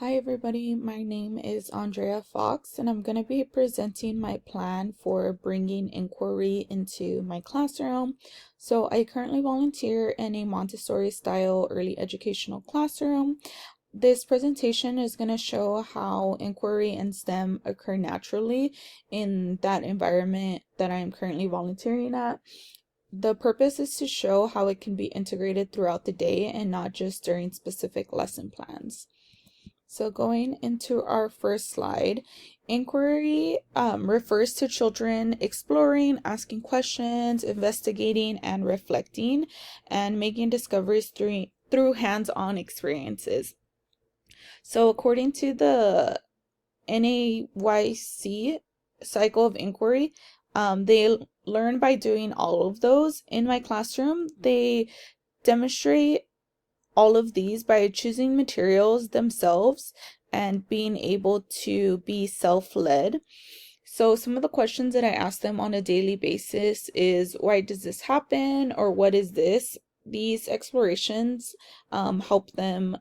Hi everybody, my name is Andrea Fox and I'm going to be presenting my plan for bringing inquiry into my classroom. So I currently volunteer in a Montessori style early educational classroom. This presentation is going to show how inquiry and STEM occur naturally in that environment that I am currently volunteering at. The purpose is to show how it can be integrated throughout the day and not just during specific lesson plans. So going into our first slide, inquiry refers to children exploring, asking questions, investigating, and reflecting, and making discoveries through hands-on experiences. So according to the NAYC cycle of inquiry, they learn by doing all of those. In my classroom, they demonstrate all of these by choosing materials themselves and being able to be self-led. So some of the questions that I ask them on a daily basis is, why does this happen? Or what is this? These explorations help them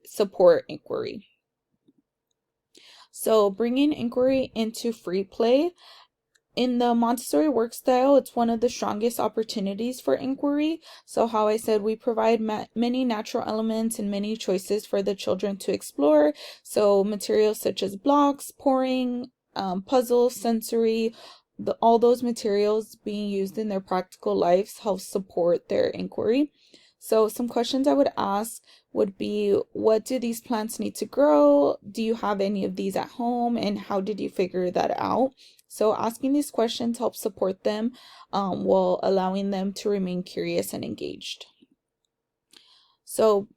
support inquiry. So bringing inquiry into free play. In the Montessori work style, it's one of the strongest opportunities for inquiry. So how I said, we provide many natural elements and many choices for the children to explore. So materials such as blocks, pouring, puzzles, sensory, all those materials being used in their practical lives help support their inquiry. So some questions I would ask would be, what do these plants need to grow? Do you have any of these at home? And how did you figure that out? So asking these questions helps support them while allowing them to remain curious and engaged. So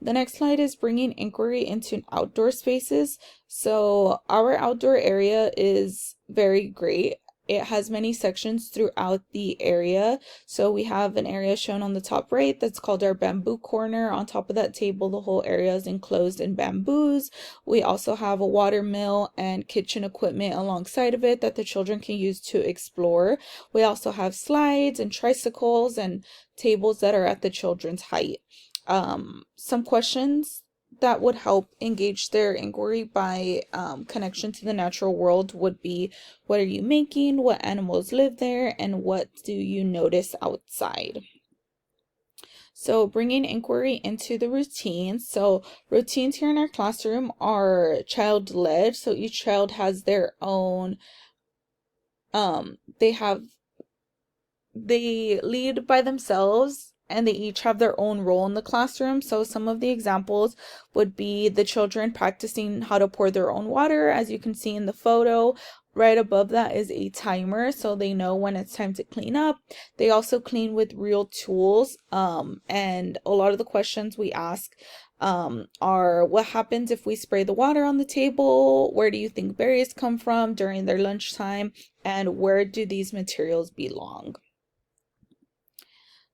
the next slide is bringing inquiry into outdoor spaces. So our outdoor area is very great. It has many sections throughout the area. So we have an area shown on the top right that's called our bamboo corner. On top of that table, the whole area is enclosed in bamboos. We also have a water mill and kitchen equipment alongside of it that the children can use to explore. We also have slides and tricycles and tables that are at the children's height. Some questions that would help engage their inquiry by connection to the natural world would be, what are you making? What animals live there? And what do you notice outside? So bringing inquiry into the routines. So routines here in our classroom are child-led. So each child has their own, they lead by themselves and they each have their own role in the classroom. So some of the examples would be the children practicing how to pour their own water. As you can see in the photo, right above that is a timer, so they know when it's time to clean up. They also clean with real tools. And a lot of the questions we ask are, what happens if we spray the water on the table? Where do you think berries come from during their lunchtime? And where do these materials belong?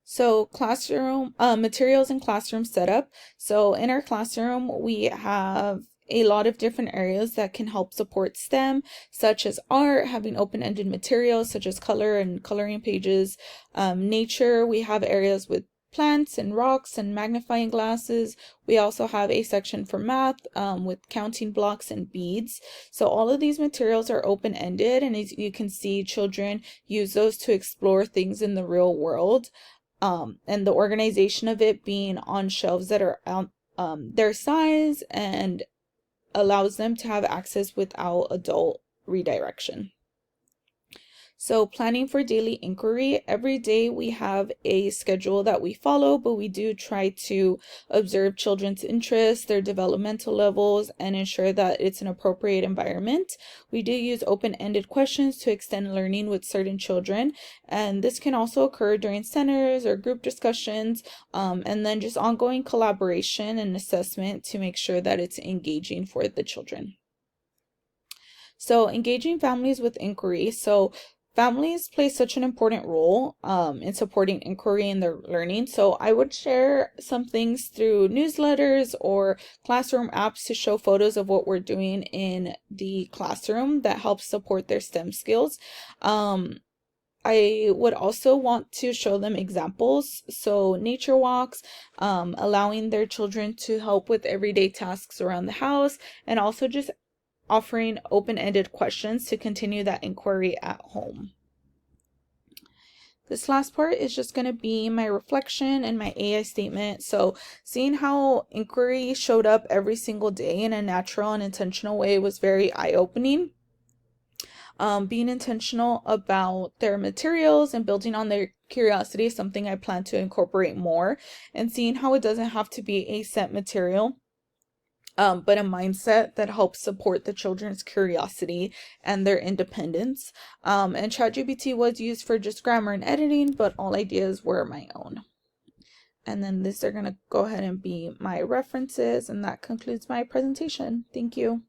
So classroom materials and classroom setup. So in our classroom, we have a lot of different areas that can help support STEM, such as art, having open-ended materials such as color and coloring pages. Nature, we have areas with plants and rocks and magnifying glasses. We also have a section for math with counting blocks and beads. So all of these materials are open-ended, and as you can see, children use those to explore things in the real world. And the organization of it being on shelves that are their size and allows them to have access without adult redirection. So planning for daily inquiry, every day we have a schedule that we follow, but we do try to observe children's interests, their developmental levels, and ensure that it's an appropriate environment. We do use open-ended questions to extend learning with certain children, and this can also occur during centers or group discussions, and then just ongoing collaboration and assessment to make sure that it's engaging for the children. So engaging families with inquiry. So families play such an important role in supporting inquiry in their learning. So I would share some things through newsletters or classroom apps to show photos of what we're doing in the classroom that helps support their STEM skills. I would also want to show them examples. So nature walks, allowing their children to help with everyday tasks around the house, and also just offering open-ended questions to continue that inquiry at home. This last part is just going to be my reflection and my AI statement. So seeing how inquiry showed up every single day in a natural and intentional way was very eye-opening. Being intentional about their materials and building on their curiosity is something I plan to incorporate more, and seeing how it doesn't have to be a set material, but a mindset that helps support the children's curiosity and their independence. And ChatGPT was used for just grammar and editing, but all ideas were my own. And then these are going to go ahead and be my references, and that concludes my presentation. Thank you.